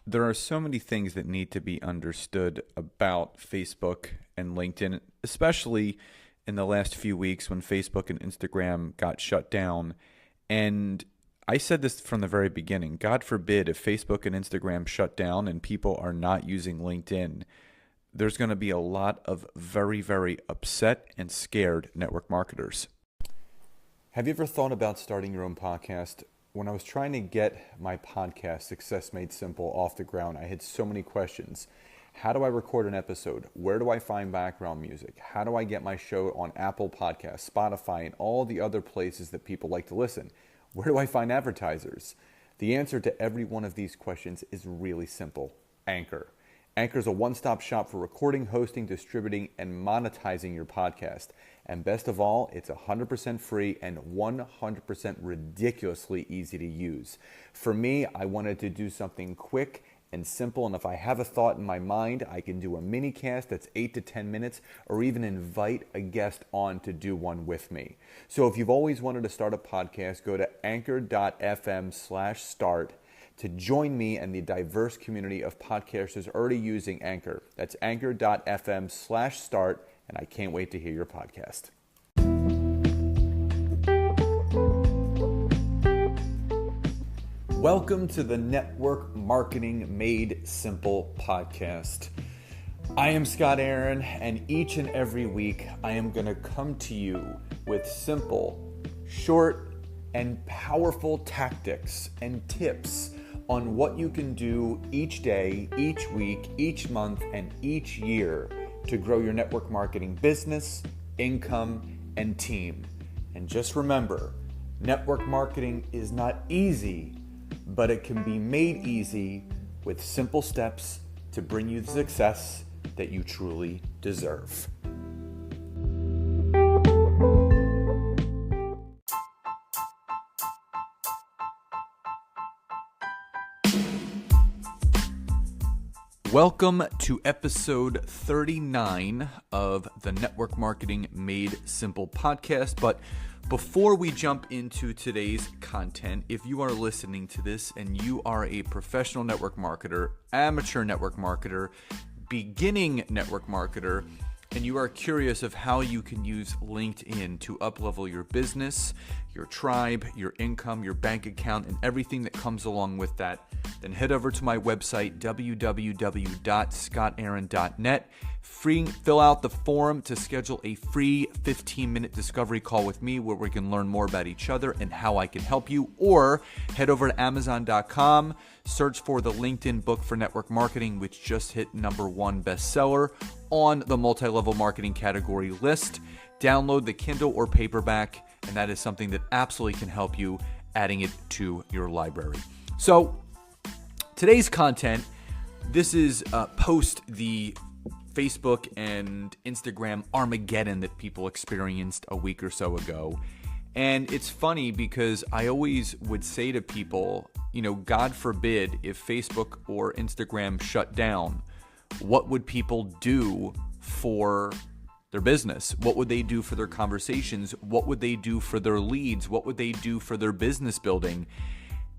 There are so many things that need to be understood about Facebook and LinkedIn, especially in the last few weeks when Facebook and Instagram got shut down. And I said this from the very beginning. God forbid if Facebook and Instagram shut down and people are not using LinkedIn, there's going to be a lot of very, very upset and scared network marketers. Have you ever thought about starting your own podcast? When I was trying to get my podcast, Success Made Simple, off the ground, I had so many questions. How do I record an episode? Where do I find background music? How do I get my show on Apple Podcasts, Spotify, and all the other places that people like to listen? Where do I find advertisers? The answer to every one of these questions is really simple. Anchor. Anchor is a one-stop shop for recording, hosting, distributing, and monetizing your podcast. And best of all, it's 100% free and 100% ridiculously easy to use. For me, I wanted to do something quick and simple, and if I have a thought in my mind, I can do a mini cast that's 8 to 10 minutes, or even invite a guest on to do one with me. So if you've always wanted to start a podcast, go to anchor.fm/start to join me and the diverse community of podcasters already using Anchor. That's anchor.fm/start, and I can't wait to hear your podcast. Welcome to the Network Marketing Made Simple podcast. I am Scott Aaron, and each and every week I am going to come to you with simple, short, and powerful tactics and tips on what you can do each day, each week, each month, and each year to grow your network marketing business, income, and team. And just remember, network marketing is not easy, but it can be made easy with simple steps to bring you the success that you truly deserve. Welcome to episode 39 of the Network Marketing Made Simple podcast. But before we jump into today's content, if you are listening to this and you are a professional network marketer, amateur network marketer, beginning network marketer, and you are curious of how you can use LinkedIn to up-level your business, your tribe, your income, your bank account, and everything that comes along with that, then head over to my website, www.scottaaron.net. Fill out the form to schedule a free 15-minute discovery call with me where we can learn more about each other and how I can help you. Or head over to Amazon.com, search for the LinkedIn book for network marketing, which just hit #1 bestseller on the multi-level marketing category list. Download the Kindle or paperback, and that is something that absolutely can help you adding it to your library. So today's content, this is post the Facebook and Instagram Armageddon that people experienced a week or so ago. And it's funny because I always would say to people, God forbid if Facebook or Instagram shut down, what would people do for their business? What would they do for their conversations? What would they do for their leads? What would they do for their business building?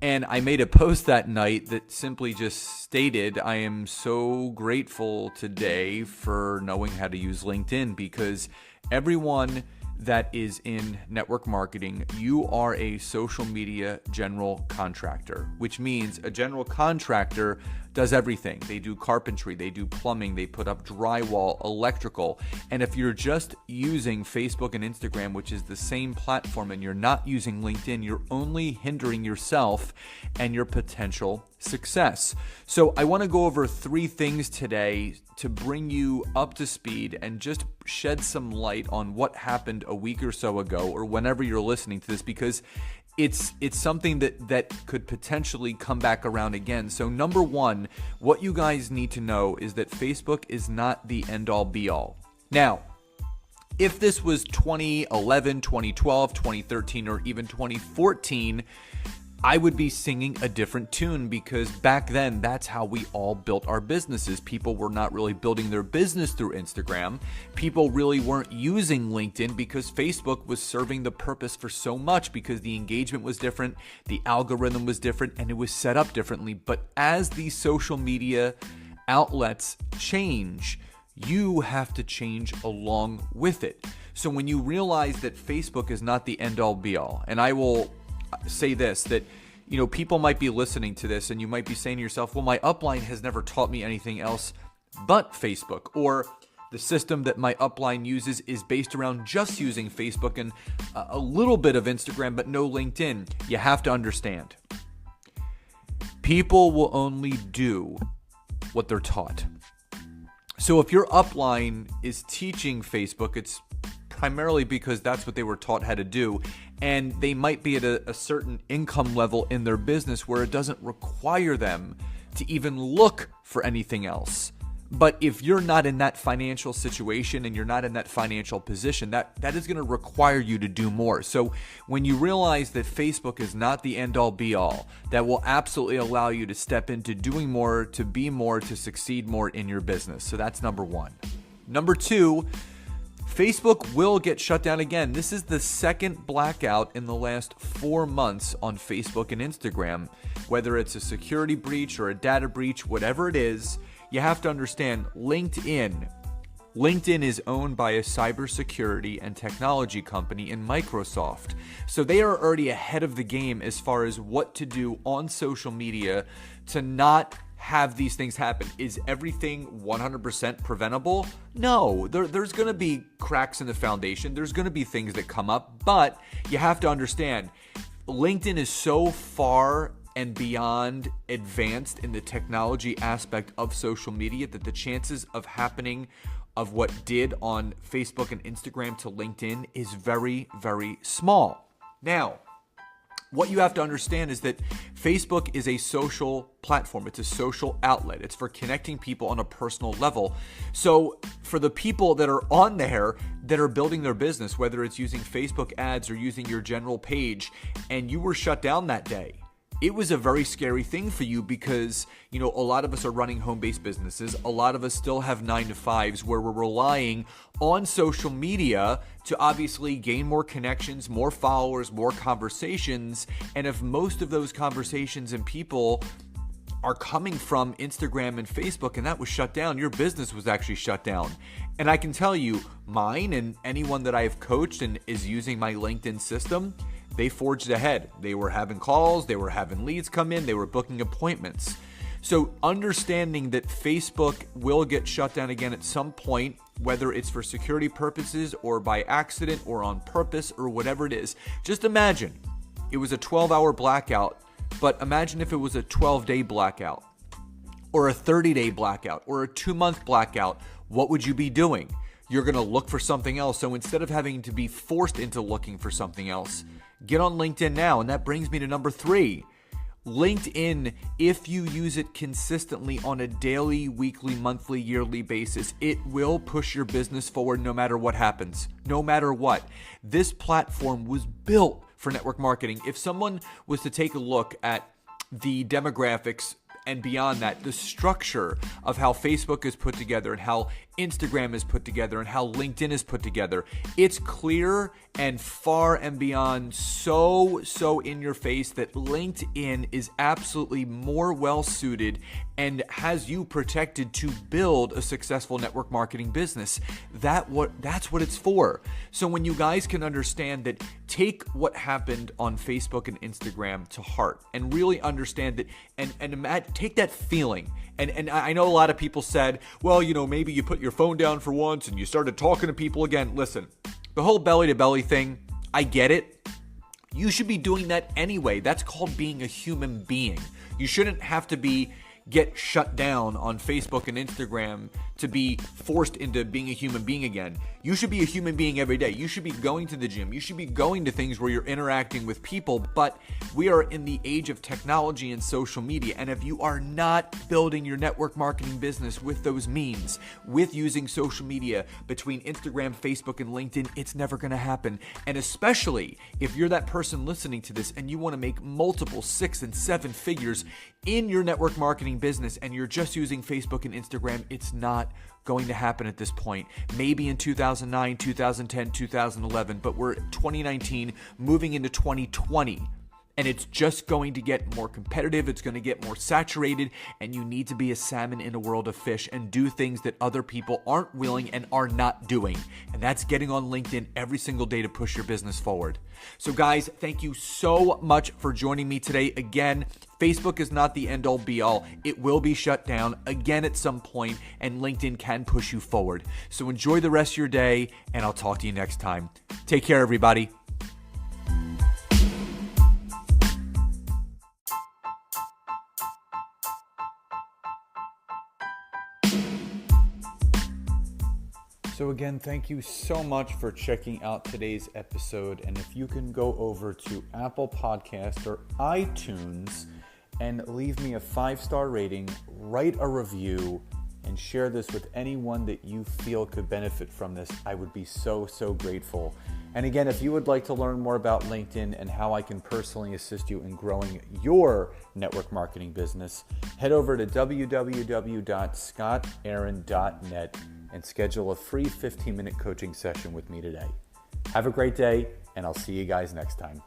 And I made a post that night that simply just stated, I am so grateful today for knowing how to use LinkedIn, because everyone that is in network marketing, you are a social media general contractor, which means a general contractor does everything. They do carpentry, they do plumbing, they put up drywall, electrical. And if you're just using Facebook and Instagram, which is the same platform, and you're not using LinkedIn, you're only hindering yourself and your potential success. So I want to go over 3 things today to bring you up to speed and just shed some light on what happened a week or so ago, or whenever you're listening to this, because it's something that could potentially come back around again. So number 1, what you guys need to know is that Facebook is not the end-all be-all. Now, if this was 2011, 2012, 2013, or even 2014, I would be singing a different tune, because back then, that's how we all built our businesses. People were not really building their business through Instagram. People really weren't using LinkedIn because Facebook was serving the purpose for so much, because the engagement was different, the algorithm was different, and it was set up differently. But as these social media outlets change, you have to change along with it. So when you realize that Facebook is not the end-all be-all, and I will say this, that people might be listening to this and you might be saying to yourself, well, my upline has never taught me anything else but Facebook, or the system that my upline uses is based around just using Facebook and a little bit of Instagram but no LinkedIn. You have to understand, people will only do what they're taught. So if your upline is teaching Facebook, it's primarily because that's what they were taught how to do, and they might be at a certain income level in their business where it doesn't require them to even look for anything else. But if you're not in that financial situation and you're not in that financial position, that is going to require you to do more. So when you realize that Facebook is not the end-all be-all, that will absolutely allow you to step into doing more, to be more, to succeed more in your business. So that's number one. Number two, Facebook will get shut down again. This is the second blackout in the last 4 months on Facebook and Instagram. Whether it's a security breach or a data breach, whatever it is, you have to understand LinkedIn is owned by a cybersecurity and technology company in Microsoft. So they are already ahead of the game as far as what to do on social media to not have these things happen. Is everything 100% preventable? No, there's going to be cracks in the foundation. There's going to be things that come up, but you have to understand, LinkedIn is so far and beyond advanced in the technology aspect of social media that the chances of happening of what did on Facebook and Instagram to LinkedIn is very, very small. Now, what you have to understand is that Facebook is a social platform. It's a social outlet. It's for connecting people on a personal level. So for the people that are on there that are building their business, whether it's using Facebook ads or using your general page, and you were shut down that day, it was a very scary thing for you because, a lot of us are running home-based businesses. A lot of us still have 9-to-5s where we're relying on social media to obviously gain more connections, more followers, more conversations. And if most of those conversations and people are coming from Instagram and Facebook and that was shut down, your business was actually shut down. And I can tell you, mine and anyone that I've coached and is using my LinkedIn system, they forged ahead. They were having calls, they were having leads come in, they were booking appointments. So understanding that Facebook will get shut down again at some point, whether it's for security purposes or by accident or on purpose or whatever it is. Just imagine it was a 12-hour blackout, but imagine if it was a 12-day blackout or a 30-day blackout or a 2-month blackout. What would you be doing? You're going to look for something else. So instead of having to be forced into looking for something else, get on LinkedIn now. And that brings me to number 3. LinkedIn, if you use it consistently on a daily, weekly, monthly, yearly basis, it will push your business forward no matter what happens. No matter what. This platform was built for network marketing. If someone was to take a look at the demographics and beyond that, the structure of how Facebook is put together and how Instagram is put together and how LinkedIn is put together, it's clear and far and beyond so in your face that LinkedIn is absolutely more well suited and has you protected to build a successful network marketing business. That's what it's for. So when you guys can understand that, take what happened on Facebook and Instagram to heart and really understand it and take that feeling. And I know a lot of people said, well, maybe you put your phone down for once and you started talking to people again. Listen, the whole belly-to-belly thing, I get it. You should be doing that anyway. That's called being a human being. You shouldn't have to be, get shut down on Facebook and Instagram to be forced into being a human being again. You should be a human being every day. You should be going to the gym. You should be going to things where you're interacting with people. But we are in the age of technology and social media. And if you are not building your network marketing business with those means, with using social media between Instagram, Facebook, and LinkedIn, it's never going to happen. And especially if you're that person listening to this and you want to make multiple 6 and 7 figures in your network marketing business and you're just using Facebook and Instagram, it's not going to happen at this point. Maybe in 2009, 2010, 2011, but we're 2019 moving into 2020. And it's just going to get more competitive. It's going to get more saturated. And you need to be a salmon in a world of fish and do things that other people aren't willing and are not doing. And that's getting on LinkedIn every single day to push your business forward. So guys, thank you so much for joining me today. Again, Facebook is not the end all be all. It will be shut down again at some point, and LinkedIn can push you forward. So enjoy the rest of your day, and I'll talk to you next time. Take care, everybody. So again, thank you so much for checking out today's episode. And if you can go over to Apple Podcast or iTunes and leave me a 5-star rating, write a review, and share this with anyone that you feel could benefit from this, I would be so grateful. And again, if you would like to learn more about LinkedIn and how I can personally assist you in growing your network marketing business, head over to www.scottaaron.net and schedule a free 15-minute coaching session with me today. Have a great day, and I'll see you guys next time.